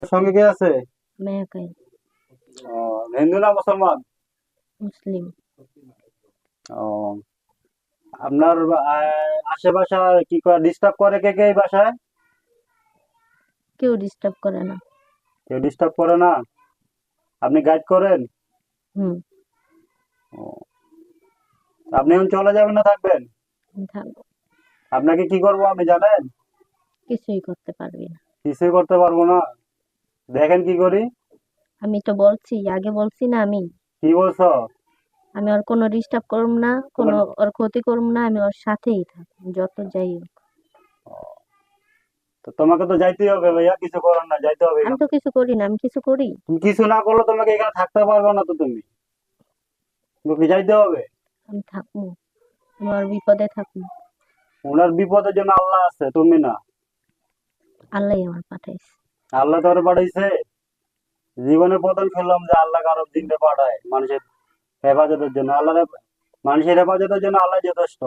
সঙ্গে কে আছে? আমি একাই। ও, হিন্দু না মুসলমান? মুসলিম। ও, আপনার আশেপাশে কি করে ডিস্টার্ব করে কে কে এই বাসায়? কেউ ডিস্টার্ব করে না। কেউ ডিস্টার্ব করে না? আপনি গাইড করেন? হুম। ও, আপনি এখন চলে যাবেন না থাকবেন? আমি থাকবো। আপনাকে কি করবো আমি জানেন? কিছুই করতে পারবি না। কিছুই করতে পারবো না। দেখেন কি করি। আমি তো বলছি, আগে বলছি না আমি। কি বলছো? আমি ওর কোনো ডিস্টার্ব করব না, তোমার কোনো ওর ক্ষতি করব না, আমি ওর সাথেই থাকবো যত যাই হোক। তো তোমাকে তো যাইতেই হবে ভাইয়া, কিছু করার না, যাইতে হবে আমি এখান তো থেকে। কিছু করি না, আমি কিছু করি? তুমি কিছু না করলে তোমাকে এখানে থাকতে পারবে না তো তুমি। তোমাকে যাইতে হবে। আমি থাকবো। আমার বিপদে থাকবো। ওনার বিপদের জন্য আল্লাহ আছে, তুমি না। আল্লাহ আমার পাঠাইছে। আল্লাহ তোরে পাঠাইছে। জীবনে প্রথম শুনলাম যে আল্লাহ কারো জিন্দে পাঠায় মানুষের হেফাজতের জন্য। মানুষের হেফাজতের জন্য আল্লাহ যথেষ্ট।